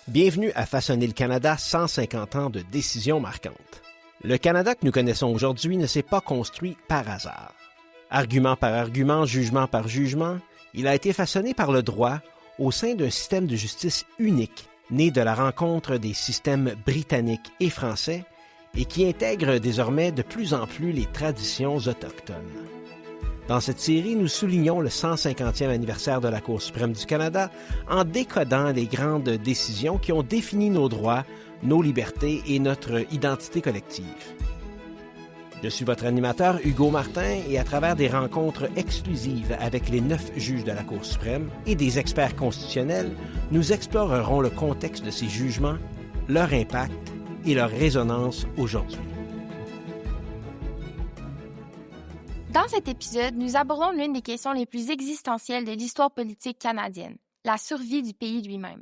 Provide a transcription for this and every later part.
Bienvenue à Façonner le Canada 150 ans de décisions marquantes. Le Canada que nous connaissons aujourd'hui ne s'est pas construit par hasard. Argument par argument, jugement par jugement, il a été façonné par le droit au sein d'un système de justice unique, né de la rencontre des systèmes britanniques et français et qui intègre désormais de plus en plus les traditions autochtones. Dans cette série, nous soulignons le 150e anniversaire de la Cour suprême du Canada en décodant les grandes décisions qui ont défini nos droits, nos libertés et notre identité collective. Je suis votre animateur Hugo Martin et à travers des rencontres exclusives avec les 9 juges de la Cour suprême et des experts constitutionnels, nous explorerons le contexte de ces jugements, leur impact et leur résonance aujourd'hui. Dans cet épisode, nous abordons l'une des questions les plus existentielles de l'histoire politique canadienne, la survie du pays lui-même.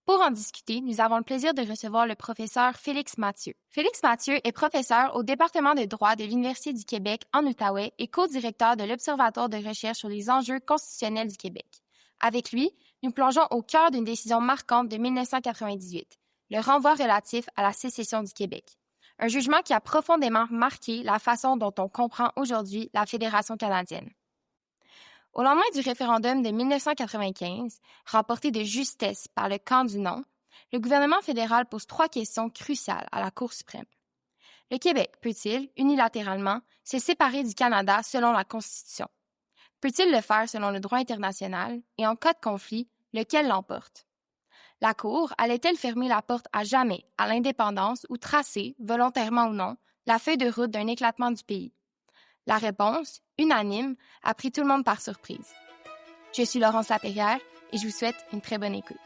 Pour en discuter, nous avons le plaisir de recevoir le professeur Félix Mathieu. Félix Mathieu est professeur au département de droit de l'Université du Québec en Outaouais et co-directeur de l'Observatoire de recherche sur les enjeux constitutionnels du Québec. Avec lui, nous plongeons au cœur d'une décision marquante de 1998, le renvoi relatif à la sécession du Québec. Un jugement qui a profondément marqué la façon dont on comprend aujourd'hui la Fédération canadienne. Au lendemain du référendum de 1995, remporté de justesse par le camp du non, le gouvernement fédéral pose 3 questions cruciales à la Cour suprême. Le Québec peut-il, unilatéralement, se séparer du Canada selon la Constitution? Peut-il le faire selon le droit international? Et en cas de conflit, lequel l'emporte? La Cour allait-elle fermer la porte à jamais à l'indépendance ou tracer, volontairement ou non, la feuille de route d'un éclatement du pays? La réponse, unanime, a pris tout le monde par surprise. Je suis Laurence Lapérière et je vous souhaite une très bonne écoute.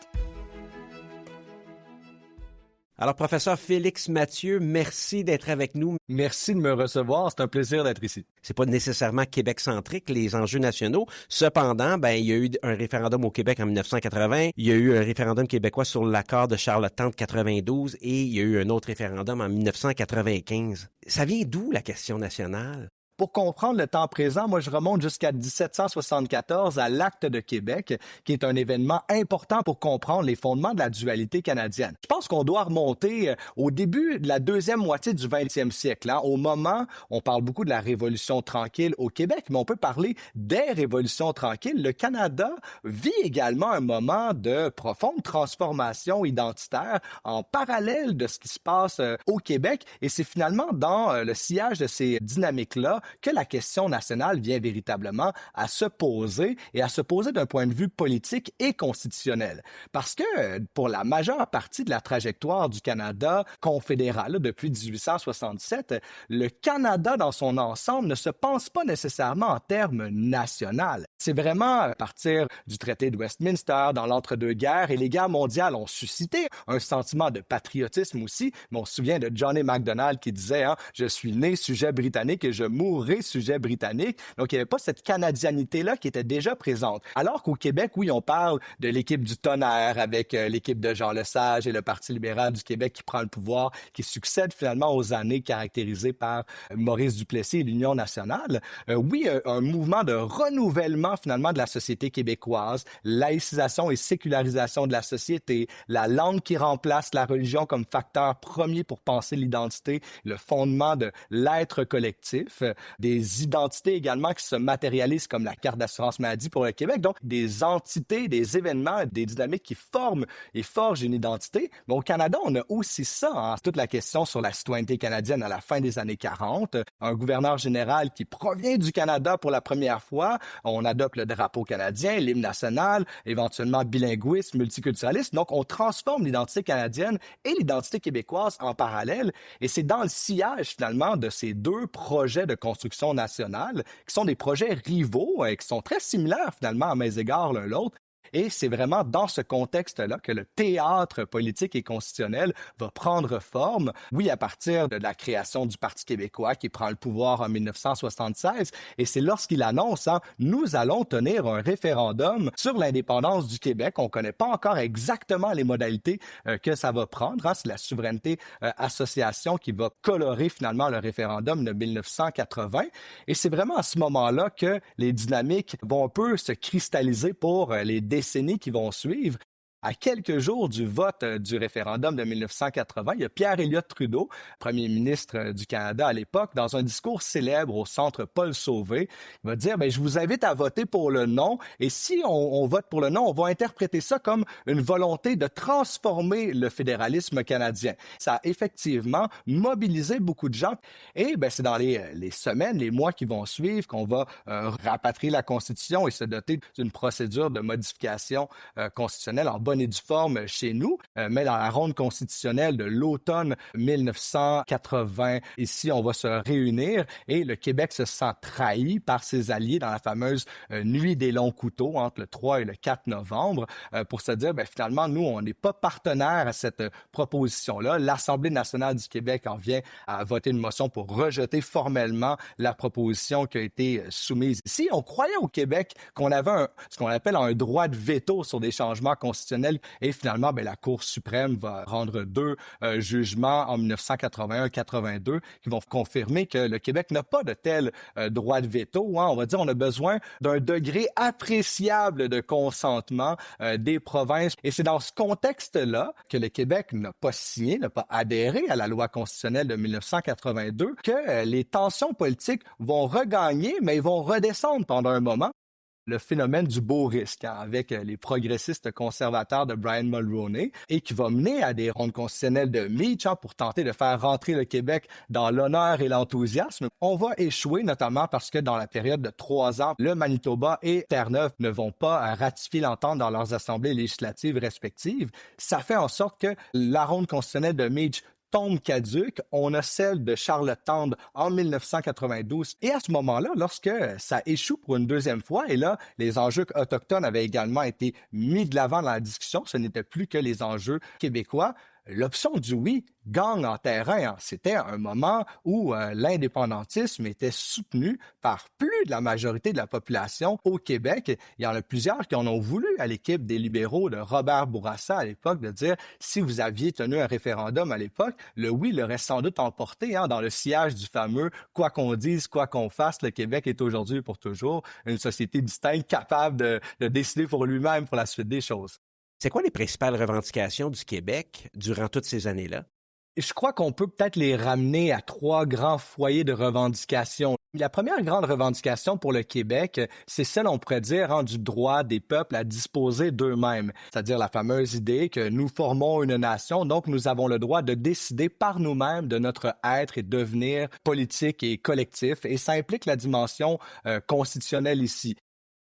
Alors, professeur Félix Mathieu, merci d'être avec nous. Merci de me recevoir, c'est un plaisir d'être ici. C'est pas nécessairement Québec-centrique, les enjeux nationaux. Cependant, il y a eu un référendum au Québec en 1980, il y a eu un référendum québécois sur l'accord de Charlottetown de 92 et il y a eu un autre référendum en 1995. Ça vient d'où la question nationale? Pour comprendre le temps présent, moi, je remonte jusqu'à 1774 à l'Acte de Québec, qui est un événement important pour comprendre les fondements de la dualité canadienne. Je pense qu'on doit remonter au début de la deuxième moitié du 20e siècle. Au moment, on parle beaucoup de la Révolution tranquille au Québec, mais on peut parler des révolutions tranquilles. Le Canada vit également un moment de profonde transformation identitaire en parallèle de ce qui se passe au Québec. Et c'est finalement dans le sillage de ces dynamiques-là que la question nationale vient véritablement à se poser et à se poser d'un point de vue politique et constitutionnel. Parce que pour la majeure partie de la trajectoire du Canada confédéral depuis 1867, le Canada dans son ensemble ne se pense pas nécessairement en termes national. C'est vraiment à partir du traité de Westminster, dans l'entre-deux-guerres, et les guerres mondiales ont suscité un sentiment de patriotisme aussi. Mais on se souvient de Johnny MacDonald qui disait « Je suis né sujet britannique et je mourrai sujet britannique ». Donc, il n'y avait pas cette canadianité-là qui était déjà présente. Alors qu'au Québec, oui, on parle de l'équipe du tonnerre avec l'équipe de Jean Lesage et le Parti libéral du Québec qui prend le pouvoir, qui succède finalement aux années caractérisées par Maurice Duplessis et l'Union nationale. Oui, un mouvement de renouvellement finalement de la société québécoise, laïcisation et sécularisation de la société, la langue qui remplace la religion comme facteur premier pour penser l'identité, le fondement de l'être collectif, des identités également qui se matérialisent comme la carte d'assurance maladie pour le Québec, donc des entités, des événements, des dynamiques qui forment et forgent une identité. Mais au Canada, on a aussi ça, toute la question sur la citoyenneté canadienne à la fin des années 40, un gouverneur général qui provient du Canada pour la première fois, on adopte le drapeau canadien, l'hymne national, éventuellement bilinguisme, multiculturalisme, donc on transforme l'identité canadienne et l'identité québécoise en parallèle, et c'est dans le sillage finalement de ces deux projets de construction nationale, qui sont des projets rivaux et qui sont très similaires finalement à mes égards l'un l'autre. Et c'est vraiment dans ce contexte-là que le théâtre politique et constitutionnel va prendre forme, oui, à partir de la création du Parti québécois qui prend le pouvoir en 1976. Et c'est lorsqu'il annonce, nous allons tenir un référendum sur l'indépendance du Québec. On ne connaît pas encore exactement les modalités que ça va prendre. C'est la souveraineté association qui va colorer finalement le référendum de 1980. Et c'est vraiment à ce moment-là que les dynamiques vont un peu se cristalliser pour les décennies qui vont suivre. À quelques jours du vote du référendum de 1980, il y a Pierre Elliott Trudeau, premier ministre du Canada à l'époque, dans un discours célèbre au centre Paul Sauvé, il va dire, je vous invite à voter pour le non. Et si on vote pour le non, on va interpréter ça comme une volonté de transformer le fédéralisme canadien. Ça a effectivement mobilisé beaucoup de gens. Et c'est dans les semaines, les mois qui vont suivre qu'on va rapatrier la Constitution et se doter d'une procédure de modification constitutionnelle en bonne et due forme chez nous. Mais dans la ronde constitutionnelle de l'automne 1980, ici, on va se réunir et le Québec se sent trahi par ses alliés dans la fameuse nuit des longs couteaux entre le 3 et le 4 novembre pour se dire, finalement, nous, on n'est pas partenaire à cette proposition-là. L'Assemblée nationale du Québec en vient à voter une motion pour rejeter formellement la proposition qui a été soumise ici. On croyait au Québec qu'on avait ce qu'on appelle un droit de veto sur des changements constitutionnels et finalement, la Cour suprême va rendre deux jugements en 1981-82 qui vont confirmer que le Québec n'a pas de tel droit de veto. On va dire on a besoin d'un degré appréciable de consentement des provinces. Et c'est dans ce contexte-là que le Québec n'a pas signé, n'a pas adhéré à la loi constitutionnelle de 1982, que les tensions politiques vont regagner, mais ils vont redescendre pendant un moment. Le phénomène du beau risque avec les progressistes conservateurs de Brian Mulroney et qui va mener à des rondes constitutionnelles de Meach pour tenter de faire rentrer le Québec dans l'honneur et l'enthousiasme. On va échouer notamment parce que dans la période de 3 ans, le Manitoba et Terre-Neuve ne vont pas ratifier l'entente dans leurs assemblées législatives respectives. Ça fait en sorte que la ronde constitutionnelle de Meach tombe caduque. On a celle de Charlottetown en 1992. Et à ce moment-là, lorsque ça échoue pour une deuxième fois, et là, les enjeux autochtones avaient également été mis de l'avant dans la discussion, ce n'était plus que les enjeux québécois, l'option du oui gagne en terrain. C'était un moment où l'indépendantisme était soutenu par plus de la majorité de la population au Québec. Il y en a plusieurs qui en ont voulu à l'équipe des libéraux de Robert Bourassa à l'époque de dire si vous aviez tenu un référendum à l'époque, le oui l'aurait sans doute emporté dans le sillage du fameux « quoi qu'on dise, quoi qu'on fasse, le Québec est aujourd'hui et pour toujours une société distincte capable de décider pour lui-même pour la suite des choses ». C'est quoi les principales revendications du Québec durant toutes ces années-là? Je crois qu'on peut peut-être les ramener à 3 grands foyers de revendications. La première grande revendication pour le Québec, c'est celle, on pourrait dire, du droit des peuples à disposer d'eux-mêmes. C'est-à-dire la fameuse idée que nous formons une nation, donc nous avons le droit de décider par nous-mêmes de notre être et devenir politique et collectif. Et ça implique la dimension constitutionnelle ici.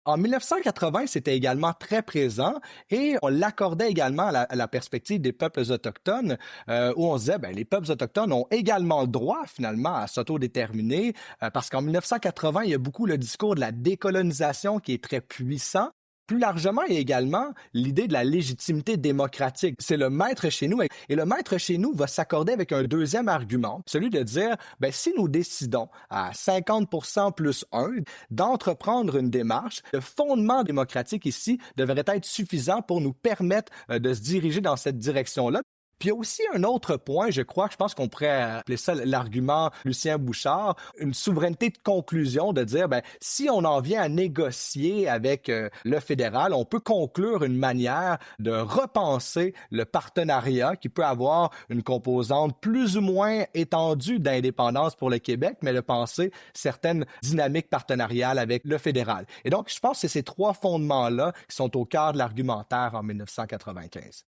En 1980, c'était également très présent et on l'accordait également à la perspective des peuples autochtones où on se disait les peuples autochtones ont également le droit finalement à s'autodéterminer parce qu'en 1980, il y a beaucoup le discours de la décolonisation qui est très puissant. Plus largement, il y a également l'idée de la légitimité démocratique. C'est le maître chez nous. Et le maître chez nous va s'accorder avec un deuxième argument, celui de dire, si nous décidons à 50% plus 1 d'entreprendre une démarche, le fondement démocratique ici devrait être suffisant pour nous permettre de se diriger dans cette direction-là. Puis il y a aussi un autre point, je pense qu'on pourrait appeler ça l'argument Lucien Bouchard, une souveraineté de conclusion, de dire, si on en vient à négocier avec le fédéral, on peut conclure une manière de repenser le partenariat qui peut avoir une composante plus ou moins étendue d'indépendance pour le Québec, mais de penser certaines dynamiques partenariales avec le fédéral. Et donc, je pense que c'est ces 3 fondements-là qui sont au cœur de l'argumentaire en 1995.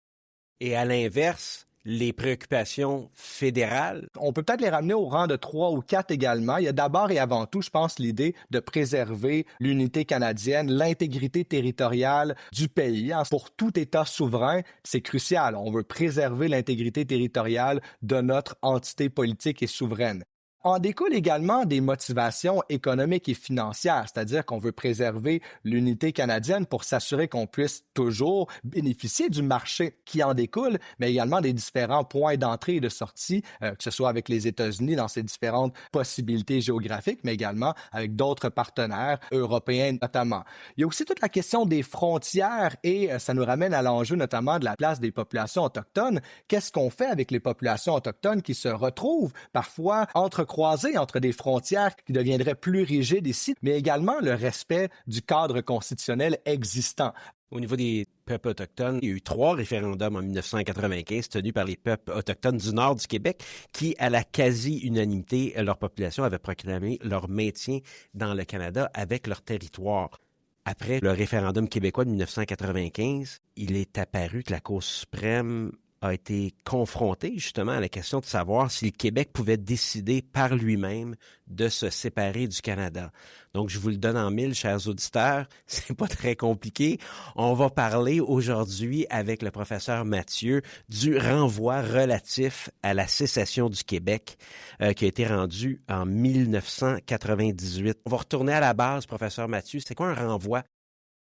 Et à l'inverse, les préoccupations fédérales? On peut peut-être les ramener au rang de 3 ou 4 également. Il y a d'abord et avant tout, je pense, l'idée de préserver l'unité canadienne, l'intégrité territoriale du pays. Pour tout État souverain, c'est crucial. On veut préserver l'intégrité territoriale de notre entité politique et souveraine. En découle également des motivations économiques et financières, c'est-à-dire qu'on veut préserver l'unité canadienne pour s'assurer qu'on puisse toujours bénéficier du marché qui en découle, mais également des différents points d'entrée et de sortie, que ce soit avec les États-Unis dans ces différentes possibilités géographiques, mais également avec d'autres partenaires européens notamment. Il y a aussi toute la question des frontières et ça nous ramène à l'enjeu notamment de la place des populations autochtones. Qu'est-ce qu'on fait avec les populations autochtones qui se retrouvent parfois entrecroisées croisée entre des frontières qui deviendraient plus rigides ici, mais également le respect du cadre constitutionnel existant. Au niveau des peuples autochtones, il y a eu 3 référendums en 1995 tenus par les peuples autochtones du nord du Québec qui, à la quasi-unanimité, leur population avait proclamé leur maintien dans le Canada avec leur territoire. Après le référendum québécois de 1995, il est apparu que la Cour suprême a été confrontée justement à la question de savoir si le Québec pouvait décider par lui-même de se séparer du Canada. Donc, je vous le donne en mille, chers auditeurs, c'est pas très compliqué. On va parler aujourd'hui avec le professeur Mathieu du renvoi relatif à la sécession du Québec qui a été rendu en 1998. On va retourner à la base, professeur Mathieu. C'est quoi un renvoi?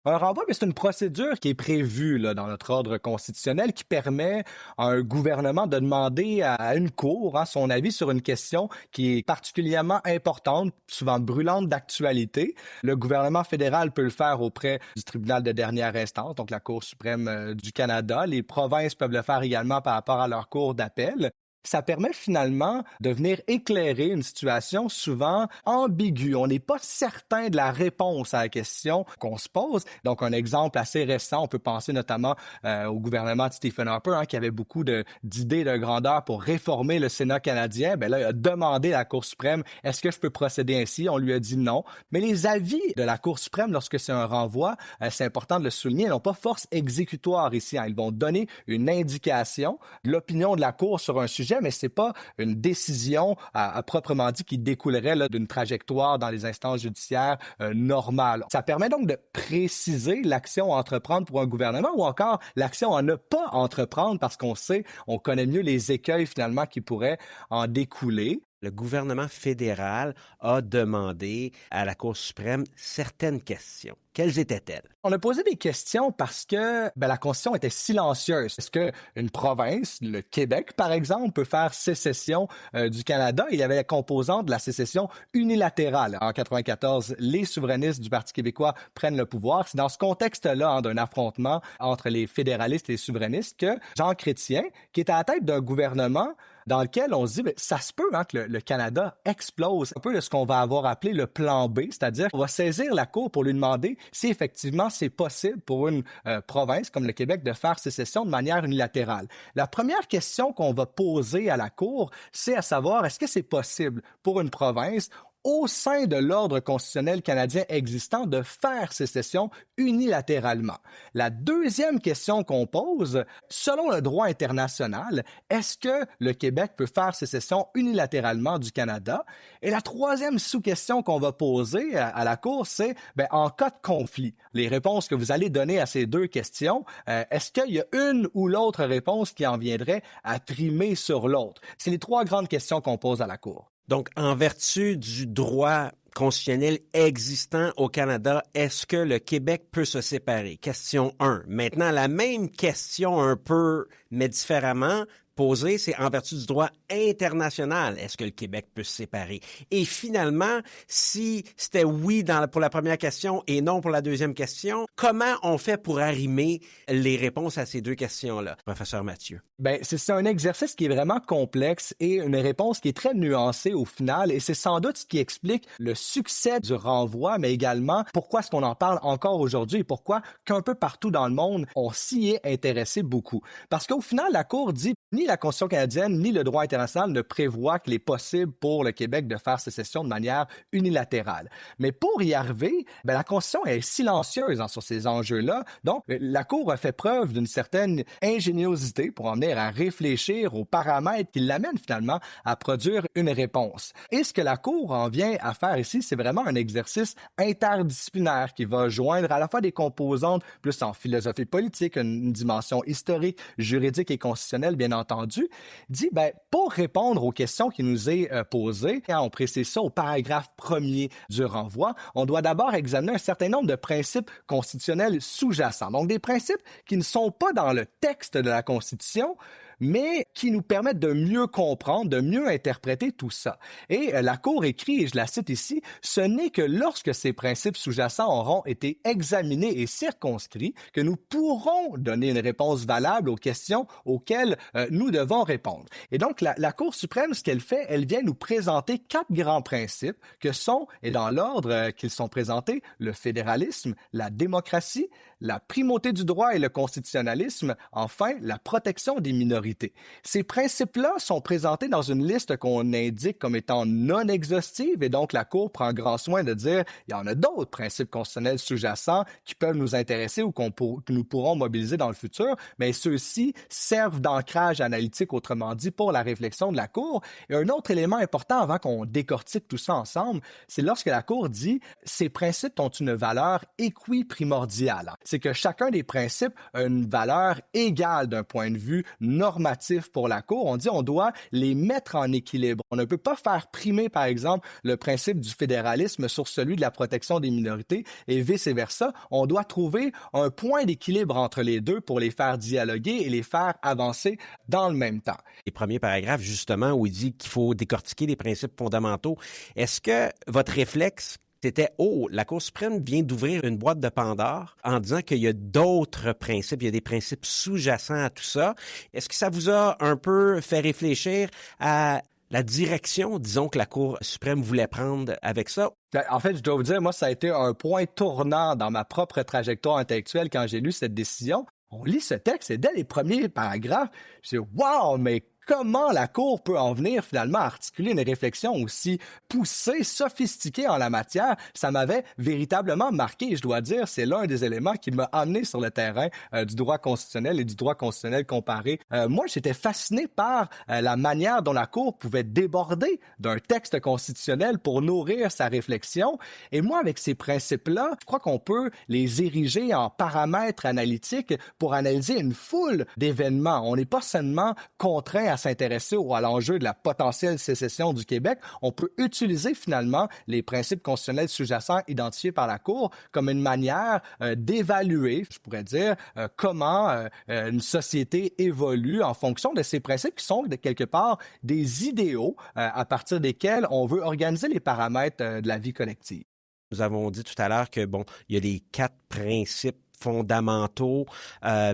Un renvoi, mais c'est une procédure qui est prévue là, dans notre ordre constitutionnel qui permet à un gouvernement de demander à une cour son avis sur une question qui est particulièrement importante, souvent brûlante d'actualité. Le gouvernement fédéral peut le faire auprès du tribunal de dernière instance, donc la Cour suprême du Canada. Les provinces peuvent le faire également par rapport à leur cour d'appel. Ça permet finalement de venir éclairer une situation souvent ambiguë. On n'est pas certain de la réponse à la question qu'on se pose. Donc, un exemple assez récent, on peut penser notamment au gouvernement de Stephen Harper, qui avait beaucoup d'idées de grandeur pour réformer le Sénat canadien. Bien là, il a demandé à la Cour suprême, est-ce que je peux procéder ainsi? On lui a dit non. Mais les avis de la Cour suprême, lorsque c'est un renvoi, c'est important de le souligner, ils n'ont pas force exécutoire ici. Ils vont donner une indication de l'opinion de la Cour sur un sujet, mais c'est pas une décision à proprement dit qui découlerait là, d'une trajectoire dans les instances judiciaires normales. Ça permet donc de préciser l'action à entreprendre pour un gouvernement ou encore l'action à ne pas entreprendre parce qu'on sait, on connaît mieux les écueils finalement qui pourraient en découler. Le gouvernement fédéral a demandé à la Cour suprême certaines questions. Quelles étaient-elles? On a posé des questions parce que la Constitution était silencieuse. Est-ce qu'une province, le Québec par exemple, peut faire sécession du Canada? Il y avait la composante de la sécession unilatérale. En 1994, les souverainistes du Parti québécois prennent le pouvoir. C'est dans ce contexte-là d'un affrontement entre les fédéralistes et les souverainistes que Jean Chrétien, qui est à la tête d'un gouvernement dans lequel on se dit, ça se peut que le Canada explose. Un peu de ce qu'on va avoir appelé le plan B, c'est-à-dire qu'on va saisir la Cour pour lui demander si effectivement c'est possible pour une province comme le Québec de faire sécession de manière unilatérale. La première question qu'on va poser à la Cour, c'est à savoir, est-ce que c'est possible pour une province au sein de l'ordre constitutionnel canadien existant de faire sécession unilatéralement. La deuxième question qu'on pose, selon le droit international, est-ce que le Québec peut faire sécession unilatéralement du Canada? Et la troisième sous-question qu'on va poser à la Cour, c'est en cas de conflit, les réponses que vous allez donner à ces deux questions, est-ce qu'il y a une ou l'autre réponse qui en viendrait à primer sur l'autre? C'est les trois grandes questions qu'on pose à la Cour. Donc, en vertu du droit constitutionnel existant au Canada, est-ce que le Québec peut se séparer? Question 1. Maintenant, la même question un peu, mais différemment, posée, c'est en vertu du droit international, est-ce que le Québec peut se séparer? Et finalement, si c'était oui pour la première question et non pour la deuxième question, comment on fait pour arrimer les réponses à ces deux questions-là, professeur Mathieu? C'est un exercice qui est vraiment complexe et une réponse qui est très nuancée au final, et c'est sans doute ce qui explique le succès du renvoi, mais également pourquoi est-ce qu'on en parle encore aujourd'hui et pourquoi qu'un peu partout dans le monde, on s'y est intéressé beaucoup. Parce qu'au final, la Cour dit ni la Constitution canadienne ni le droit international ne prévoient qu'il est possible pour le Québec de faire sécession de manière unilatérale. Mais pour y arriver, la Constitution est silencieuse sur ces enjeux-là. Donc, la Cour a fait preuve d'une certaine ingéniosité pour en venir à réfléchir aux paramètres qui l'amènent finalement à produire une réponse. Et ce que la Cour en vient à faire ici, c'est vraiment un exercice interdisciplinaire qui va joindre à la fois des composantes plus en philosophie politique, une dimension historique, juridique et constitutionnelle, bien entendu, dit, pour répondre aux questions qui nous est posées, on précise ça au paragraphe 1er du renvoi, on doit d'abord examiner un certain nombre de principes constitutionnels sous-jacents. Donc, des principes qui ne sont pas dans le texte de la Constitution, mais qui nous permettent de mieux comprendre, de mieux interpréter tout ça. Et la Cour écrit, et je la cite ici, « Ce n'est que lorsque ces principes sous-jacents auront été examinés et circonscrits que nous pourrons donner une réponse valable aux questions auxquelles nous devons répondre. » Et donc, la Cour suprême, ce qu'elle fait, elle vient nous présenter 4 grands principes que sont, et dans l'ordre qu'ils sont présentés, le fédéralisme, la démocratie, la primauté du droit et le constitutionnalisme, enfin, la protection des minorités. Ces principes-là sont présentés dans une liste qu'on indique comme étant non exhaustive et donc la Cour prend grand soin de dire il y en a d'autres principes constitutionnels sous-jacents qui peuvent nous intéresser ou que nous pourrons mobiliser dans le futur, mais ceux-ci servent d'ancrage analytique, autrement dit, pour la réflexion de la Cour. Et un autre élément important avant qu'on décortique tout ça ensemble, c'est lorsque la Cour dit ces principes ont une valeur équiprimordiale. C'est que chacun des principes a une valeur égale d'un point de vue normatif pour la Cour. On dit on doit les mettre en équilibre. On ne peut pas faire primer, par exemple, le principe du fédéralisme sur celui de la protection des minorités et vice-versa. On doit trouver un point d'équilibre entre les deux pour les faire dialoguer et les faire avancer dans le même temps. Les premiers paragraphes, justement, où il dit qu'il faut décortiquer les principes fondamentaux, est-ce que votre réflexe c'était « Oh, la Cour suprême vient d'ouvrir une boîte de Pandore en disant qu'il y a d'autres principes, il y a des principes sous-jacents à tout ça. » Est-ce que ça vous a un peu fait réfléchir à la direction, disons, que la Cour suprême voulait prendre avec ça? En fait, je dois vous dire, moi, ça a été un point tournant dans ma propre trajectoire intellectuelle quand j'ai lu cette décision. On lit ce texte et dès les premiers paragraphes, je dis « Wow, mais comment la Cour peut en venir finalement à articuler une réflexion aussi poussée, sophistiquée en la matière? » Ça m'avait véritablement marqué et je dois dire, c'est l'un des éléments qui m'a amené sur le terrain du droit constitutionnel et du droit constitutionnel comparé. Moi, j'étais fasciné par la manière dont la Cour pouvait déborder d'un texte constitutionnel pour nourrir sa réflexion. Et moi, avec ces principes-là, je crois qu'on peut les ériger en paramètres analytiques pour analyser une foule d'événements. On n'est pas seulement contraint à s'intéresser à l'enjeu de la potentielle sécession du Québec, on peut utiliser finalement les principes constitutionnels sous-jacents identifiés par la Cour comme une manière d'évaluer, je pourrais dire, comment une société évolue en fonction de ces principes qui sont, de quelque part, des idéaux à partir desquels on veut organiser les paramètres de la vie collective. Nous avons dit tout à l'heure que, bon, il y a les 4 principes fondamentaux,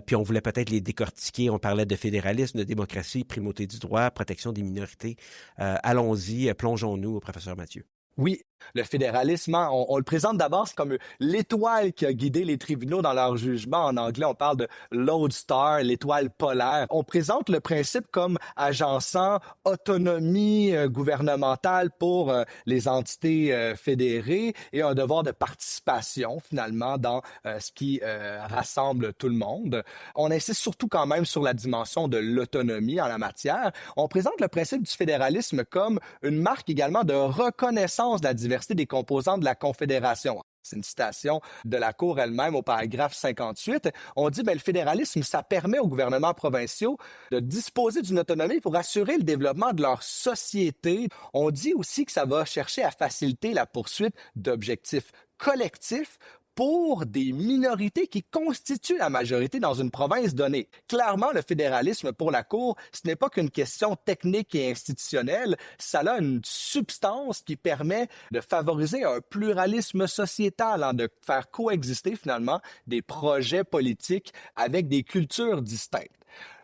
puis on voulait peut-être les décortiquer. On parlait de fédéralisme, de démocratie, primauté du droit, protection des minorités. Allons-y, plongeons-nous, professeur Mathieu. Oui, le fédéralisme, on le présente d'abord comme l'étoile qui a guidé les tribunaux dans leur jugement. En anglais, on parle de lodestar, l'étoile polaire. On présente le principe comme agençant autonomie gouvernementale pour les entités fédérées et un devoir de participation, finalement, dans ce qui rassemble tout le monde. On insiste surtout quand même sur la dimension de l'autonomie en la matière. On présente le principe du fédéralisme comme une marque également de reconnaissance de la diversité des composants de la Confédération. C'est une citation de la Cour elle-même au paragraphe 58. On dit, le fédéralisme, ça permet aux gouvernements provinciaux de disposer d'une autonomie pour assurer le développement de leur société. On dit aussi que ça va chercher à faciliter la poursuite d'objectifs collectifs pour des minorités qui constituent la majorité dans une province donnée. Clairement, le fédéralisme pour la Cour, ce n'est pas qu'une question technique et institutionnelle, ça a une substance qui permet de favoriser un pluralisme sociétal, de faire coexister finalement des projets politiques avec des cultures distinctes.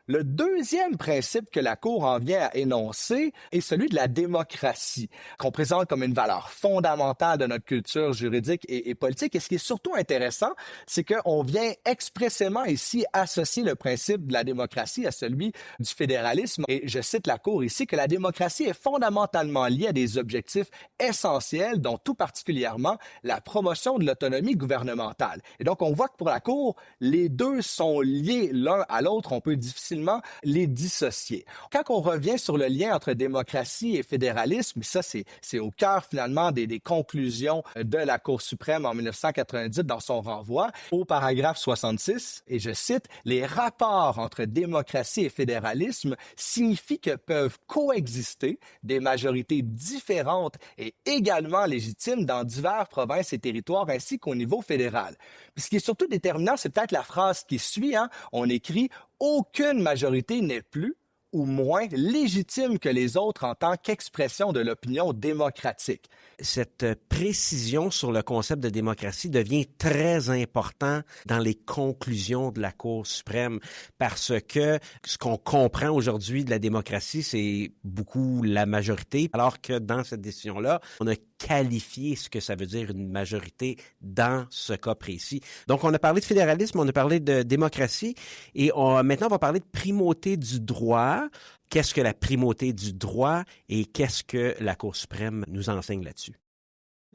Le deuxième principe que la Cour en vient à énoncer est celui de la démocratie, qu'on présente comme une valeur fondamentale de notre culture juridique et politique. Et ce qui est surtout intéressant, c'est qu'on vient expressément ici associer le principe de la démocratie à celui du fédéralisme. Et je cite la Cour ici, que la démocratie est fondamentalement liée à des objectifs essentiels, dont tout particulièrement la promotion de l'autonomie gouvernementale. Et donc, on voit que pour la Cour, les deux sont liés l'un à l'autre. On peut difficilement les dissocier. Quand on revient sur le lien entre démocratie et fédéralisme, ça c'est au cœur finalement des conclusions de la Cour suprême en 1990 dans son renvoi au paragraphe 66, et je cite, « Les rapports entre démocratie et fédéralisme signifient que peuvent coexister des majorités différentes et également légitimes dans diverses provinces et territoires ainsi qu'au niveau fédéral. » Ce qui est surtout déterminant, c'est peut-être la phrase qui suit, on écrit « Aucune majorité n'est plus ou moins légitime que les autres en tant qu'expression de l'opinion démocratique. Cette précision sur le concept de démocratie devient très important dans les conclusions de la Cour suprême parce que ce qu'on comprend aujourd'hui de la démocratie, c'est beaucoup la majorité, alors que dans cette décision-là, on a qualifié ce que ça veut dire une majorité dans ce cas précis. Donc, on a parlé de fédéralisme, on a parlé de démocratie et maintenant, on va parler de primauté du droit. Qu'est-ce que la primauté du droit et qu'est-ce que la Cour suprême nous enseigne là-dessus?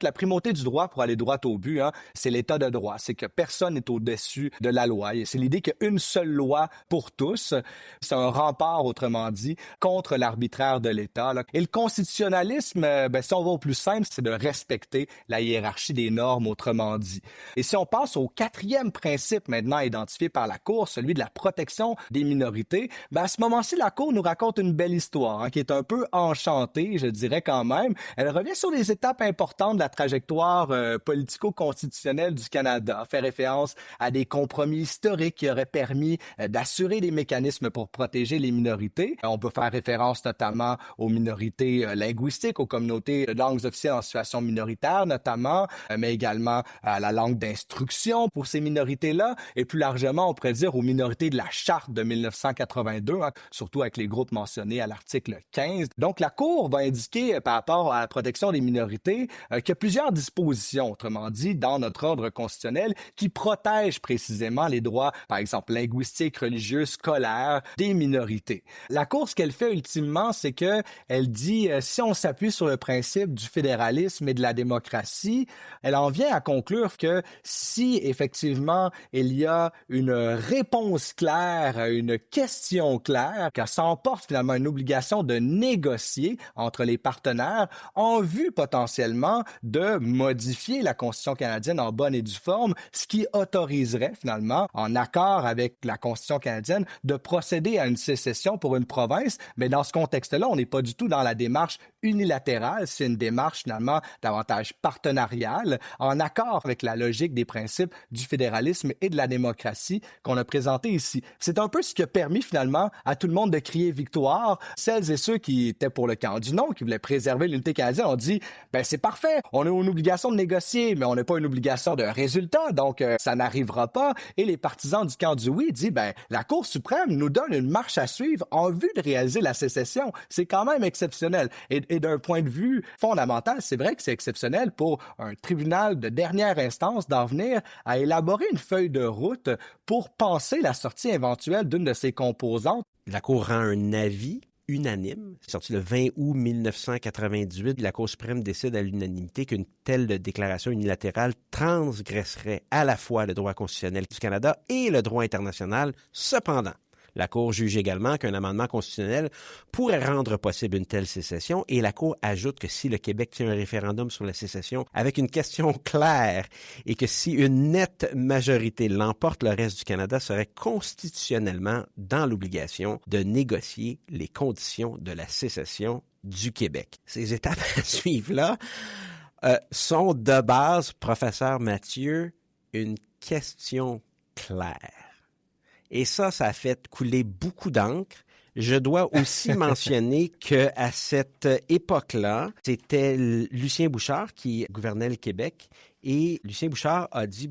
La primauté du droit, pour aller droit au but, c'est l'état de droit. C'est que personne n'est au-dessus de la loi. Et c'est l'idée qu'il y a une seule loi pour tous. C'est un rempart, autrement dit, contre l'arbitraire de l'État. Et le constitutionnalisme, si on va au plus simple, c'est de respecter la hiérarchie des normes, autrement dit. Et si on passe au quatrième principe maintenant identifié par la Cour, celui de la protection des minorités, à ce moment-ci, la Cour nous raconte une belle histoire qui est un peu enchantée, je dirais quand même. Elle revient sur les étapes importantes de la trajectoire politico-constitutionnelle du Canada, fait référence à des compromis historiques qui auraient permis d'assurer des mécanismes pour protéger les minorités. On peut faire référence notamment aux minorités linguistiques, aux communautés de langues officielles en situation minoritaire notamment, mais également à la langue d'instruction pour ces minorités-là, et plus largement, on pourrait dire aux minorités de la Charte de 1982, surtout avec les groupes mentionnés à l'article 15. Donc, la Cour va indiquer par rapport à la protection des minorités qu'il y a plusieurs dispositions, autrement dit, dans notre ordre constitutionnel qui protègent précisément les droits, par exemple, linguistiques, religieux, scolaires des minorités. La Cour, ce qu'elle fait ultimement, c'est qu'elle dit, si on s'appuie sur le principe du fédéralisme et de la démocratie, elle en vient à conclure que si, effectivement, il y a une réponse claire, une question claire, qu'elle s'emporte finalement une obligation de négocier entre les partenaires en vue potentiellement de modifier la Constitution canadienne en bonne et due forme, ce qui autoriserait finalement, en accord avec la Constitution canadienne, de procéder à une sécession pour une province. Mais dans ce contexte-là, on n'est pas du tout dans la démarche unilatérale, c'est une démarche finalement davantage partenariale, en accord avec la logique des principes du fédéralisme et de la démocratie qu'on a présenté ici. C'est un peu ce qui a permis finalement à tout le monde de crier victoire. Celles et ceux qui étaient pour le camp du non, qui voulaient préserver l'unité canadienne, ont dit « c'est parfait, on a une obligation de négocier, mais on n'a pas une obligation de résultat, donc ça n'arrivera pas. » Et les partisans du camp du oui disent « la Cour suprême nous donne une marche à suivre en vue de réaliser la sécession. » C'est quand même exceptionnel. Et d'un point de vue fondamental, c'est vrai que c'est exceptionnel pour un tribunal de dernière instance d'en venir à élaborer une feuille de route pour penser la sortie éventuelle d'une de ses composantes. La Cour rend un avis unanime. C'est sorti le 20 août 1998. La Cour suprême décide à l'unanimité qu'une telle déclaration unilatérale transgresserait à la fois le droit constitutionnel du Canada et le droit international. Cependant, la Cour juge également qu'un amendement constitutionnel pourrait rendre possible une telle sécession et la Cour ajoute que si le Québec tient un référendum sur la sécession avec une question claire et que si une nette majorité l'emporte, le reste du Canada serait constitutionnellement dans l'obligation de négocier les conditions de la sécession du Québec. Ces étapes à suivre-là sont de base, professeur Mathieu, une question claire. Et ça a fait couler beaucoup d'encre. Je dois aussi mentionner qu'à cette époque-là, c'était Lucien Bouchard qui gouvernait le Québec. Et Lucien Bouchard a dit,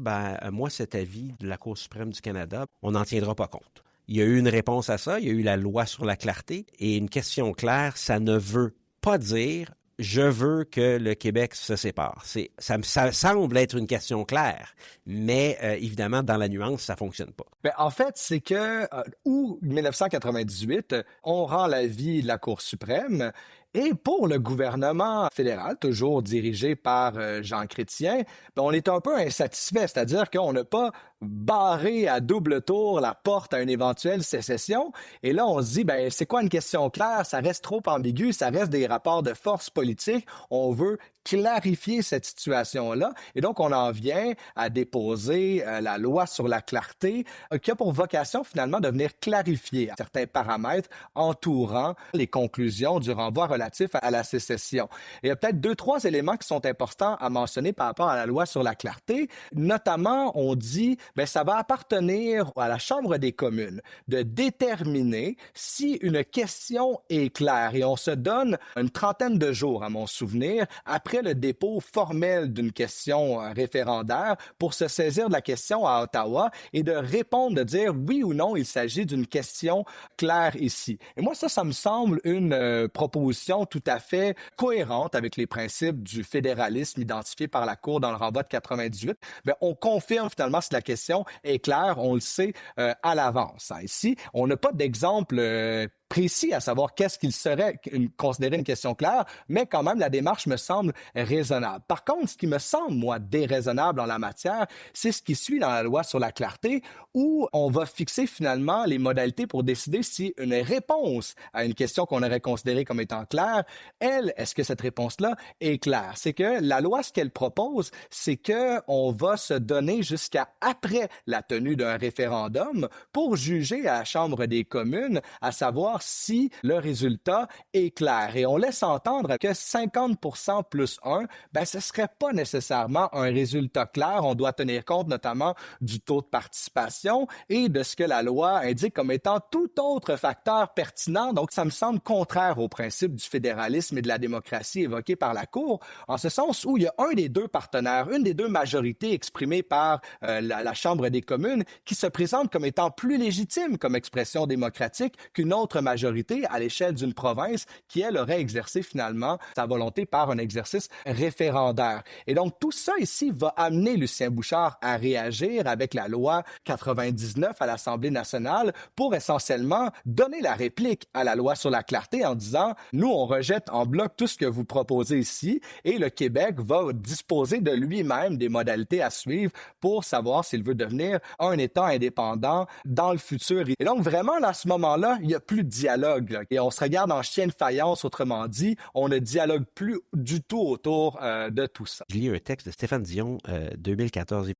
moi, cet avis de la Cour suprême du Canada, on n'en tiendra pas compte. Il y a eu une réponse à ça, il y a eu la loi sur la clarté. Et une question claire, ça ne veut pas dire je veux que le Québec se sépare. Ça semble être une question claire, mais évidemment, dans la nuance, ça fonctionne pas. En fait, c'est que, août 1998, on rend l'avis de la Cour suprême. Et pour le gouvernement fédéral, toujours dirigé par Jean Chrétien, on est un peu insatisfait, c'est-à-dire qu'on n'a pas barré à double tour la porte à une éventuelle sécession. Et là, on se dit, c'est quoi une question claire? Ça reste trop ambigu, ça reste des rapports de force politique. On veut clarifier cette situation-là. Et donc, on en vient à déposer la loi sur la clarté qui a pour vocation, finalement, de venir clarifier certains paramètres entourant les conclusions du renvoi relatif à la sécession. Et il y a peut-être 2-3 éléments qui sont importants à mentionner par rapport à la loi sur la clarté. Notamment, on dit bien, ça va appartenir à la Chambre des communes de déterminer si une question est claire. Et on se donne une trentaine de jours, à mon souvenir, après le dépôt formel d'une question référendaire pour se saisir de la question à Ottawa et de répondre, de dire oui ou non, il s'agit d'une question claire ici. Et moi, ça me semble une proposition tout à fait cohérente avec les principes du fédéralisme identifié par la Cour dans le renvoi de 98. Bien, on confirme finalement si la question est claire, on le sait à l'avance. Ici, on n'a pas d'exemple précis à savoir qu'est-ce qu'il serait considéré une question claire, mais quand même, la démarche me semble raisonnable. Par contre, ce qui me semble, moi, déraisonnable en la matière, c'est ce qui suit dans la loi sur la clarté, où on va fixer finalement les modalités pour décider si une réponse à une question qu'on aurait considérée comme étant claire, est-ce que cette réponse-là est claire? C'est que la loi, ce qu'elle propose, c'est qu'on va se donner jusqu'à après la tenue d'un référendum pour juger à la Chambre des communes, à savoir si le résultat est clair. Et on laisse entendre que 50% plus 1, ben, ce ne serait pas nécessairement un résultat clair. On doit tenir compte notamment du taux de participation et de ce que la loi indique comme étant tout autre facteur pertinent. Donc, ça me semble contraire au principe du fédéralisme et de la démocratie évoqué par la Cour, en ce sens où il y a un des deux partenaires, une des deux majorités exprimées par la Chambre des communes qui se présente comme étant plus légitime comme expression démocratique qu'une autre majorité à l'échelle d'une province qui, elle, aurait exercé finalement sa volonté par un exercice référendaire. Et donc, tout ça ici va amener Lucien Bouchard à réagir avec la loi 99 à l'Assemblée nationale pour essentiellement donner la réplique à la loi sur la clarté en disant « Nous, on rejette en bloc tout ce que vous proposez ici et le Québec va disposer de lui-même des modalités à suivre pour savoir s'il veut devenir un État indépendant dans le futur. » Et donc, vraiment, là, à ce moment-là, il n'y a plus de dialogue. Là. Et on se regarde en chien de faïence, autrement dit, on ne dialogue plus du tout autour de tout ça. Je lis un texte de Stéphane Dion, 2014.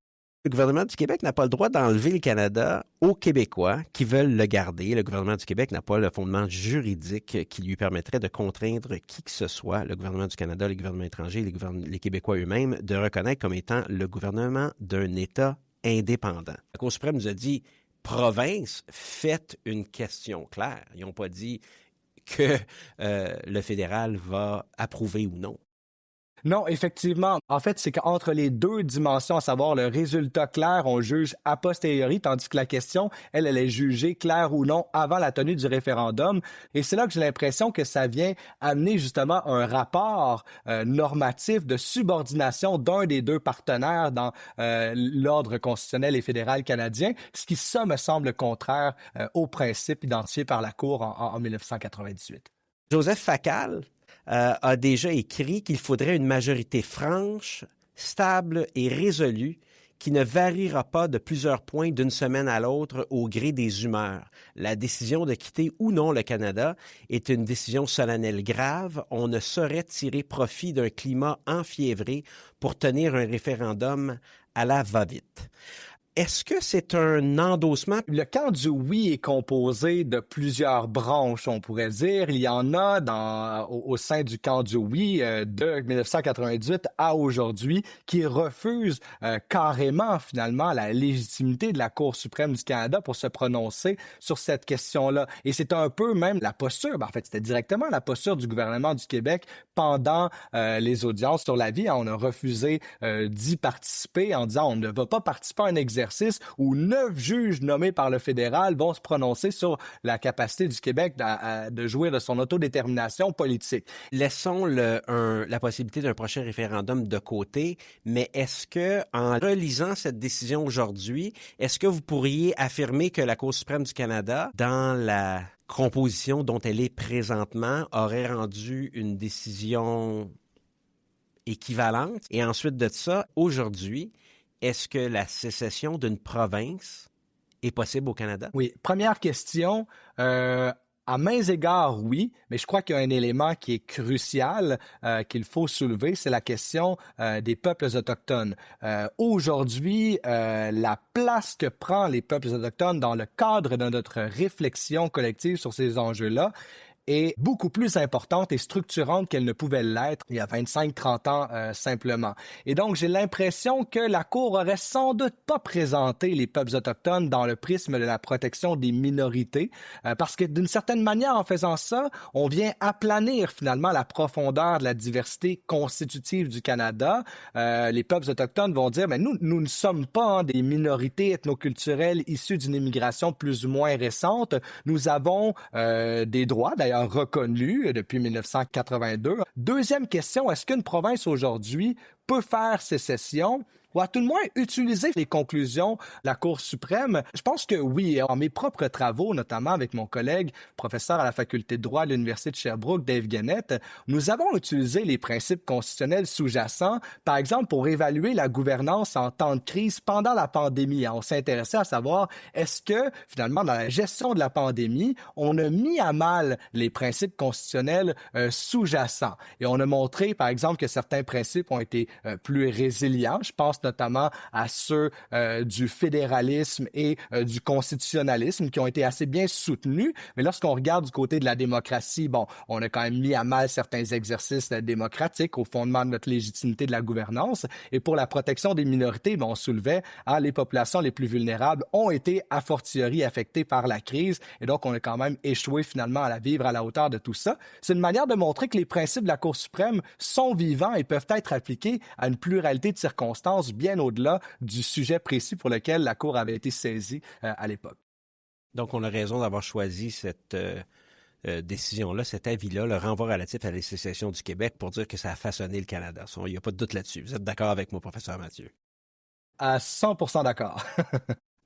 Le gouvernement du Québec n'a pas le droit d'enlever le Canada aux Québécois qui veulent le garder. Le gouvernement du Québec n'a pas le fondement juridique qui lui permettrait de contraindre qui que ce soit, le gouvernement du Canada, les gouvernements étrangers, les Québécois eux-mêmes, de reconnaître comme étant le gouvernement d'un État indépendant. La Cour suprême nous a dit « Province, faites une question claire ». Ils n'ont pas dit que le fédéral va approuver ou non. Non, effectivement. En fait, c'est qu'entre les deux dimensions, à savoir le résultat clair, on juge a posteriori, tandis que la question, elle est jugée claire ou non avant la tenue du référendum. Et c'est là que j'ai l'impression que ça vient amener justement un rapport normatif de subordination d'un des deux partenaires dans l'ordre constitutionnel et fédéral canadien, ce qui, ça, me semble contraire aux principes identifiés par la Cour en 1998. Joseph Facal a déjà écrit qu'il faudrait une majorité franche, stable et résolue qui ne variera pas de plusieurs points d'une semaine à l'autre au gré des humeurs. La décision de quitter ou non le Canada est une décision solennelle grave. On ne saurait tirer profit d'un climat enfiévré pour tenir un référendum à la va-vite. Est-ce que c'est un endossement? Le camp du oui est composé de plusieurs branches, on pourrait dire. Il y en a au sein du camp du oui de 1998 à aujourd'hui qui refusent carrément, finalement, la légitimité de la Cour suprême du Canada pour se prononcer sur cette question-là. Et c'est un peu même la posture, en fait, c'était directement la posture du gouvernement du Québec pendant les audiences sur l'avis. On a refusé d'y participer en disant on ne va pas participer à un exercice où 9 juges nommés par le fédéral vont se prononcer sur la capacité du Québec de jouir de son autodétermination politique. Laissons la possibilité d'un prochain référendum de côté, mais est-ce que, en relisant cette décision aujourd'hui, est-ce que vous pourriez affirmer que la Cour suprême du Canada, dans la composition dont elle est présentement, aurait rendu une décision équivalente? Et ensuite de ça, aujourd'hui, est-ce que la sécession d'une province est possible au Canada? Oui. Première question. À mains égards, oui, mais je crois qu'il y a un élément qui est crucial qu'il faut soulever, c'est la question des peuples autochtones. Aujourd'hui, la place que prend les peuples autochtones dans le cadre de notre réflexion collective sur ces enjeux-là est beaucoup plus importante et structurante qu'elle ne pouvait l'être il y a 25-30 ans simplement. Et donc, j'ai l'impression que la Cour aurait sans doute pas présenté les peuples autochtones dans le prisme de la protection des minorités, parce que d'une certaine manière, en faisant ça, on vient aplanir finalement la profondeur de la diversité constitutive du Canada. Les peuples autochtones vont dire, mais nous ne sommes pas des minorités ethnoculturelles issues d'une immigration plus ou moins récente. Nous avons des droits, d'ailleurs reconnus depuis 1982. Deuxième question, est-ce qu'une province aujourd'hui peut faire sécession ou à tout le moins utiliser les conclusions de la Cour suprême? Je pense que oui. En mes propres travaux, notamment avec mon collègue, professeur à la faculté de droit de l'Université de Sherbrooke, Dave Gennett, nous avons utilisé les principes constitutionnels sous-jacents, par exemple, pour évaluer la gouvernance en temps de crise pendant la pandémie. On s'est intéressé à savoir, est-ce que, finalement, dans la gestion de la pandémie, on a mis à mal les principes constitutionnels sous-jacents? Et on a montré, par exemple, que certains principes ont été plus résilients. Je pense notamment à ceux du fédéralisme et du constitutionnalisme qui ont été assez bien soutenus. Mais lorsqu'on regarde du côté de la démocratie, on a quand même mis à mal certains exercices démocratiques au fondement de notre légitimité de la gouvernance. Et pour la protection des minorités, on soulevait les populations les plus vulnérables ont été a fortiori affectées par la crise. Et donc, on a quand même échoué finalement à la vivre à la hauteur de tout ça. C'est une manière de montrer que les principes de la Cour suprême sont vivants et peuvent être appliqués à une pluralité de circonstances bien au-delà du sujet précis pour lequel la Cour avait été saisie à l'époque. Donc, on a raison d'avoir choisi cette décision-là, cet avis-là, le renvoi relatif à la sécession du Québec pour dire que ça a façonné le Canada. Il n'y a pas de doute là-dessus. Vous êtes d'accord avec moi, professeur Mathieu? À 100% d'accord.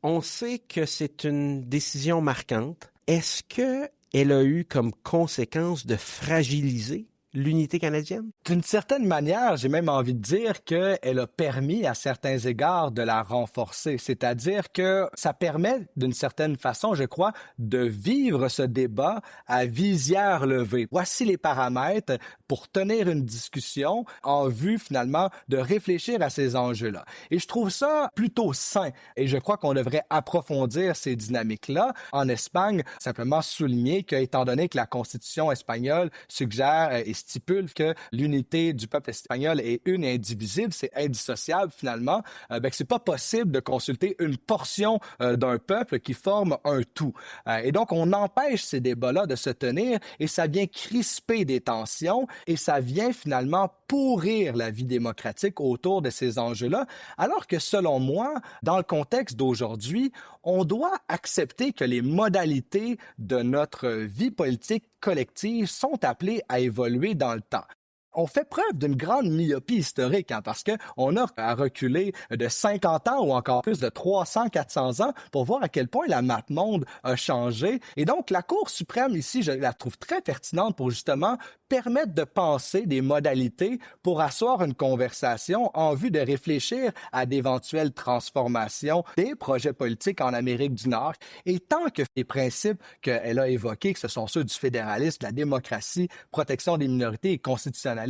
On sait que c'est une décision marquante. Est-ce qu'elle a eu comme conséquence de fragiliser l'unité canadienne? D'une certaine manière, j'ai même envie de dire qu'elle a permis à certains égards de la renforcer. C'est-à-dire que ça permet, d'une certaine façon, je crois, de vivre ce débat à visière levée. Voici les paramètres pour tenir une discussion en vue, finalement, de réfléchir à ces enjeux-là. Et je trouve ça plutôt sain. Et je crois qu'on devrait approfondir ces dynamiques-là. En Espagne, simplement souligner qu'étant donné que la Constitution espagnole suggère et stipule que l'unité du peuple espagnol est une et indivisible, c'est indissociable finalement, que c'est pas possible de consulter une portion d'un peuple qui forme un tout. Et donc, on empêche ces débats-là de se tenir et ça vient crisper des tensions et ça vient finalement pourrir la vie démocratique autour de ces enjeux-là, alors que selon moi, dans le contexte d'aujourd'hui, on doit accepter que les modalités de notre vie politique collective sont appelées à évoluer dans le temps. On fait preuve d'une grande myopie historique parce qu'on a à reculer de 50 ans ou encore plus de 300-400 ans pour voir à quel point la map-monde a changé. Et donc, la Cour suprême ici, je la trouve très pertinente pour justement permettre de penser des modalités pour asseoir une conversation en vue de réfléchir à d'éventuelles transformations des projets politiques en Amérique du Nord. Et tant que les principes qu'elle a évoqués, que ce sont ceux du fédéralisme, de la démocratie, protection des minorités et constitutionnalisme,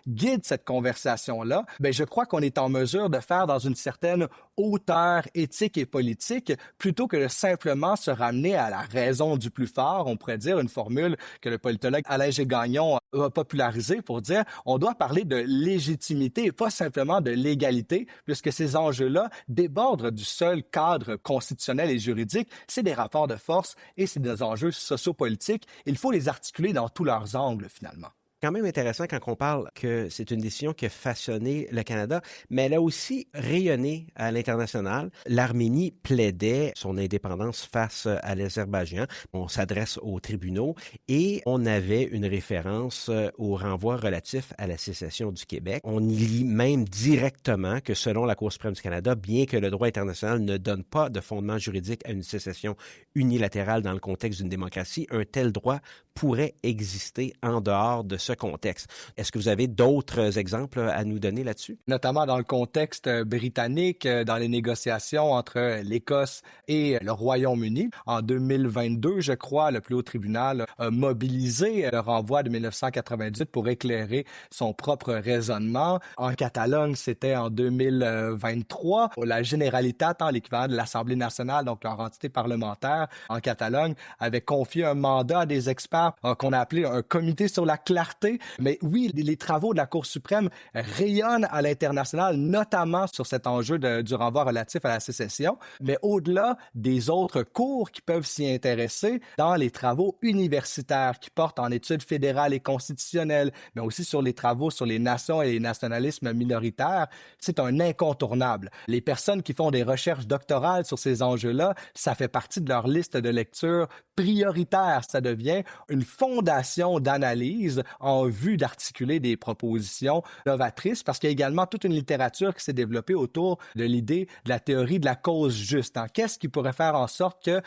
guide cette conversation-là, je crois qu'on est en mesure de faire dans une certaine hauteur éthique et politique plutôt que de simplement se ramener à la raison du plus fort. On pourrait dire une formule que le politologue Alain G. Gagnon a popularisée pour dire on doit parler de légitimité et pas simplement de légalité, puisque ces enjeux-là débordent du seul cadre constitutionnel et juridique. C'est des rapports de force et c'est des enjeux sociopolitiques. Il faut les articuler dans tous leurs angles, finalement. Quand même intéressant quand on parle que c'est une décision qui a façonné le Canada, mais elle a aussi rayonné à l'international. L'Arménie plaidait son indépendance face à l'Azerbaïdjan. On s'adresse aux tribunaux et on avait une référence au renvoi relatif à la sécession du Québec. On y lit même directement que selon la Cour suprême du Canada, bien que le droit international ne donne pas de fondement juridique à une sécession unilatérale dans le contexte d'une démocratie, un tel droit pourrait exister en dehors de ce contexte. Est-ce que vous avez d'autres exemples à nous donner là-dessus? Notamment dans le contexte britannique, dans les négociations entre l'Écosse et le Royaume-Uni. En 2022, je crois, le plus haut tribunal a mobilisé le renvoi de 1998 pour éclairer son propre raisonnement. En Catalogne, c'était en 2023. La Generalitat, l'équivalent de l'Assemblée nationale, donc leur entité parlementaire en Catalogne, avait confié un mandat à des experts qu'on a appelé un comité sur la clarté. Mais oui, les travaux de la Cour suprême rayonnent à l'international, notamment sur cet enjeu du renvoi relatif à la sécession. Mais au-delà des autres cours qui peuvent s'y intéresser, dans les travaux universitaires qui portent en études fédérales et constitutionnelles, mais aussi sur les travaux sur les nations et les nationalismes minoritaires, c'est un incontournable. Les personnes qui font des recherches doctorales sur ces enjeux-là, ça fait partie de leur liste de lecture prioritaire. Ça devient une fondation d'analyse en vue d'articuler des propositions novatrices, parce qu'il y a également toute une littérature qui s'est développée autour de l'idée de la théorie de la cause juste. Qu'est-ce qui pourrait faire en sorte qu'un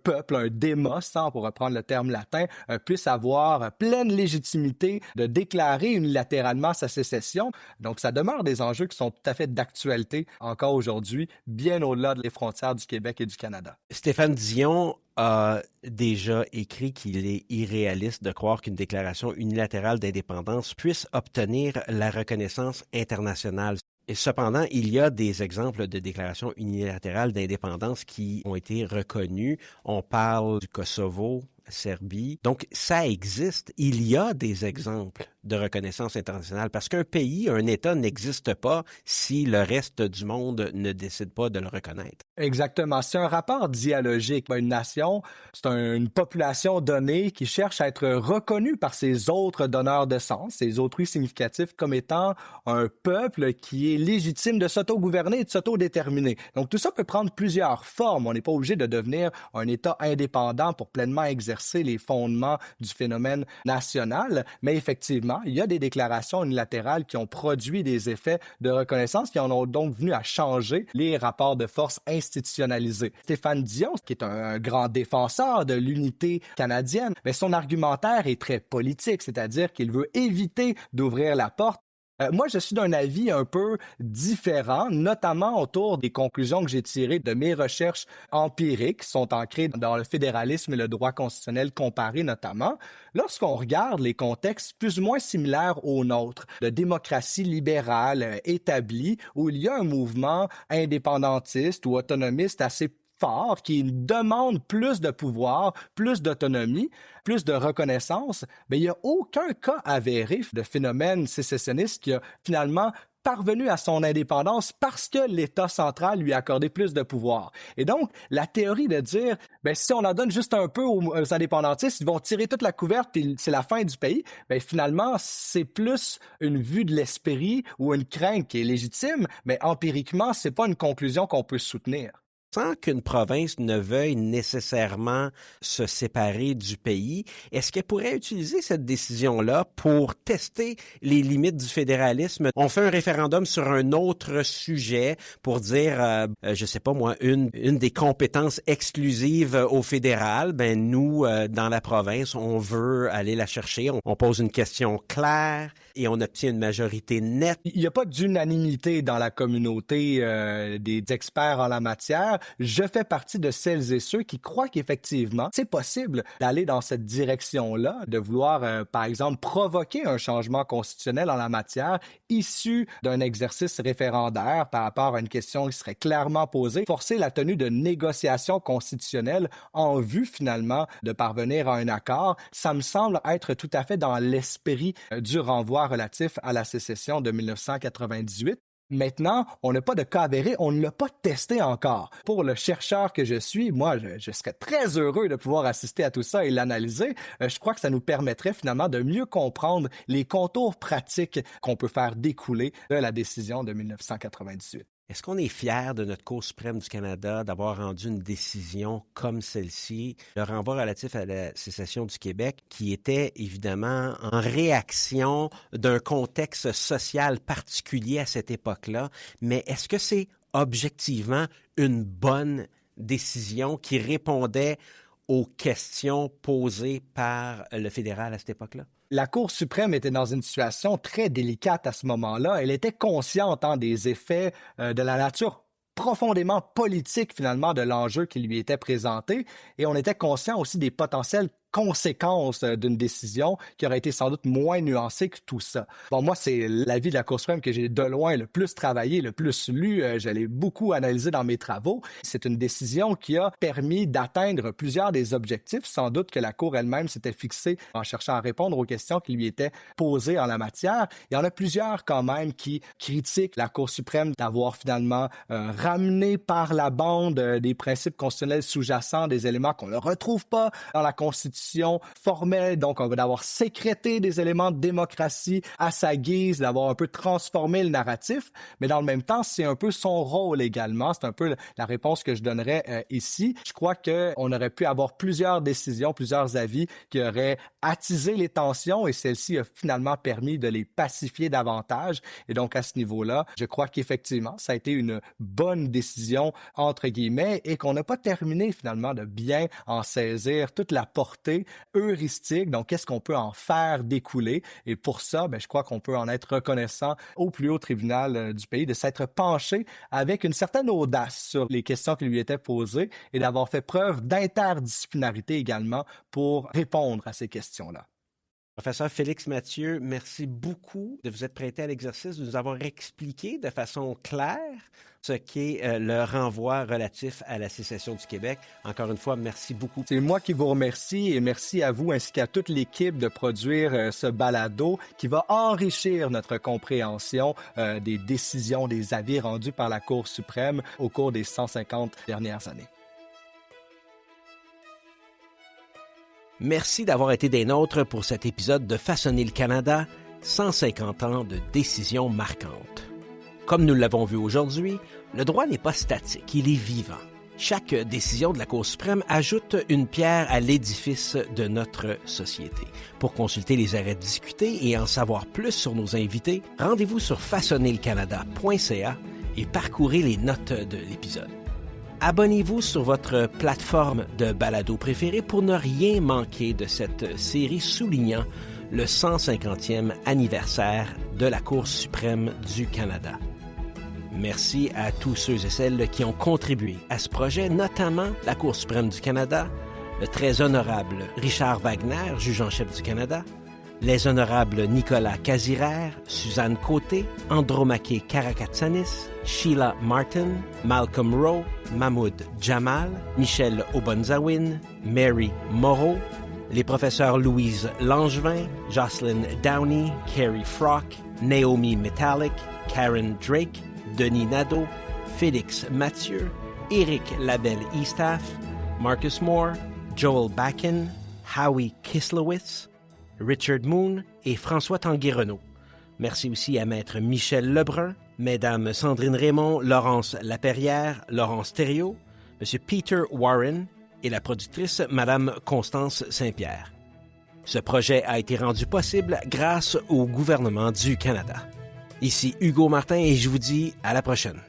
peuple, un démos, pour reprendre le terme latin, puisse avoir pleine légitimité de déclarer unilatéralement sa sécession? Donc, ça demeure des enjeux qui sont tout à fait d'actualité encore aujourd'hui, bien au-delà des frontières du Québec et du Canada. Stéphane Dion a déjà écrit qu'il est irréaliste de croire qu'une déclaration unilatérale d'indépendance puisse obtenir la reconnaissance internationale. Et cependant, il y a des exemples de déclarations unilatérales d'indépendance qui ont été reconnues. On parle du Kosovo, Serbie. Donc, ça existe. Il y a des exemples de reconnaissance internationale parce qu'un pays, un État n'existe pas si le reste du monde ne décide pas de le reconnaître. Exactement. C'est un rapport dialogique. Une nation, c'est une population donnée qui cherche à être reconnue par ses autres donneurs de sens, ses autrui significatifs, comme étant un peuple qui est légitime de s'auto-gouverner et de s'auto-déterminer. Donc, tout ça peut prendre plusieurs formes. On n'est pas obligé de devenir un État indépendant pour pleinement exercer les fondements du phénomène national, mais effectivement, il y a des déclarations unilatérales qui ont produit des effets de reconnaissance qui en ont donc venu à changer les rapports de force institutionnalisés. Stéphane Dion, qui est un grand défenseur de l'unité canadienne, mais son argumentaire est très politique, c'est-à-dire qu'il veut éviter d'ouvrir la porte. Moi, je suis d'un avis un peu différent, notamment autour des conclusions que j'ai tirées de mes recherches empiriques, qui sont ancrées dans le fédéralisme et le droit constitutionnel comparé notamment. Lorsqu'on regarde les contextes plus ou moins similaires aux nôtres, de démocratie libérale établie, où il y a un mouvement indépendantiste ou autonomiste assez fort, qui demande plus de pouvoir, plus d'autonomie, plus de reconnaissance, mais il n'y a aucun cas avéré de phénomène sécessionniste qui a finalement parvenu à son indépendance parce que l'État central lui a accordé plus de pouvoir. Et donc, la théorie de dire, si on en donne juste un peu aux indépendantistes, ils vont tirer toute la couverte et c'est la fin du pays, finalement, c'est plus une vue de l'esprit ou une crainte qui est légitime, mais empiriquement, c'est pas une conclusion qu'on peut soutenir. Sans qu'une province ne veuille nécessairement se séparer du pays, est-ce qu'elle pourrait utiliser cette décision-là pour tester les limites du fédéralisme? On fait un référendum sur un autre sujet pour dire, je sais pas moi, une des compétences exclusives au fédéral. Nous, dans la province, on veut aller la chercher. On pose une question claire et on obtient une majorité nette. Il n'y a pas d'unanimité dans la communauté des experts en la matière. Je fais partie de celles et ceux qui croient qu'effectivement, c'est possible d'aller dans cette direction-là, de vouloir, par exemple, provoquer un changement constitutionnel en la matière issu d'un exercice référendaire par rapport à une question qui serait clairement posée, forcer la tenue de négociations constitutionnelles en vue, finalement, de parvenir à un accord. Ça me semble être tout à fait dans l'esprit du renvoi relatif à la sécession de 1998. Maintenant, on n'a pas de cas avéré, on ne l'a pas testé encore. Pour le chercheur que je suis, moi, je serais très heureux de pouvoir assister à tout ça et l'analyser. Je crois que ça nous permettrait finalement de mieux comprendre les contours pratiques qu'on peut faire découler de la décision de 1998. Est-ce qu'on est fier de notre Cour suprême du Canada d'avoir rendu une décision comme celle-ci, le renvoi relatif à la sécession du Québec, qui était évidemment en réaction d'un contexte social particulier à cette époque-là, mais est-ce que c'est objectivement une bonne décision qui répondait aux questions posées par le fédéral à cette époque-là? La Cour suprême était dans une situation très délicate à ce moment-là. Elle était consciente des effets de la nature profondément politique, finalement, de l'enjeu qui lui était présenté. Et on était conscient aussi des potentielles conséquences d'une décision qui aurait été sans doute moins nuancée que tout ça. Bon, moi, c'est l'avis de la Cour suprême que j'ai de loin le plus travaillé, le plus lu. Je l'ai beaucoup analysé dans mes travaux. C'est une décision qui a permis d'atteindre plusieurs des objectifs, sans doute que la Cour elle-même s'était fixée en cherchant à répondre aux questions qui lui étaient posées en la matière. Il y en a plusieurs quand même qui critiquent la Cour suprême d'avoir finalement ramené par la bande des principes constitutionnels sous-jacents, des éléments qu'on ne retrouve pas dans la Constitution formelle, donc on va d'avoir sécrété des éléments de démocratie à sa guise, d'avoir un peu transformé le narratif, mais dans le même temps, c'est un peu son rôle également. C'est un peu la réponse que je donnerais ici. Je crois qu'on aurait pu avoir plusieurs décisions, plusieurs avis qui auraient attisé les tensions et celle-ci a finalement permis de les pacifier davantage. Et donc, à ce niveau-là, je crois qu'effectivement, ça a été une bonne décision, entre guillemets, et qu'on n'a pas terminé finalement de bien en saisir toute la portée heuristique. Donc, qu'est-ce qu'on peut en faire découler? Et pour ça, je crois qu'on peut en être reconnaissant au plus haut tribunal du pays de s'être penché avec une certaine audace sur les questions qui lui étaient posées et d'avoir fait preuve d'interdisciplinarité également pour répondre à ces questions-là. Professeur Félix Mathieu, merci beaucoup de vous être prêté à l'exercice, de nous avoir expliqué de façon claire ce qu'est le renvoi relatif à la sécession du Québec. Encore une fois, merci beaucoup. C'est moi qui vous remercie et merci à vous ainsi qu'à toute l'équipe de produire ce balado qui va enrichir notre compréhension des décisions, des avis rendus par la Cour suprême au cours des 150 dernières années. Merci d'avoir été des nôtres pour cet épisode de Façonner le Canada, 150 ans de décisions marquantes. Comme nous l'avons vu aujourd'hui, le droit n'est pas statique, il est vivant. Chaque décision de la Cour suprême ajoute une pierre à l'édifice de notre société. Pour consulter les arrêts discutés et en savoir plus sur nos invités, rendez-vous sur façonnerlecanada.ca et parcourez les notes de l'épisode. Abonnez-vous sur votre plateforme de balado préférée pour ne rien manquer de cette série soulignant le 150e anniversaire de la Cour suprême du Canada. Merci à tous ceux et celles qui ont contribué à ce projet, notamment la Cour suprême du Canada, le très honorable Richard Wagner, juge en chef du Canada, les honorables Nicolas Casiraire, Suzanne Côté, Andromaque Karakatsanis, Sheila Martin, Malcolm Rowe, Mahmoud Jamal, Michel Obonzawin, Mary Moreau, les professeurs Louise Langevin, Jocelyn Downey, Carrie Frock, Naomi Metallic, Karen Drake, Denis Nadeau, Félix Mathieu, Éric Labelle-Eastaff, Marcus Moore, Joel Bakken, Howie Kislowitz, Richard Moon et François Tanguay-Renaud. Merci aussi à Maître Michel Lebrun, Mesdames Sandrine Raymond, Laurence Laperrière, Laurence Thériault, M. Peter Warren et la productrice Madame Constance Saint-Pierre. Ce projet a été rendu possible grâce au gouvernement du Canada. Ici Hugo Martin et je vous dis à la prochaine.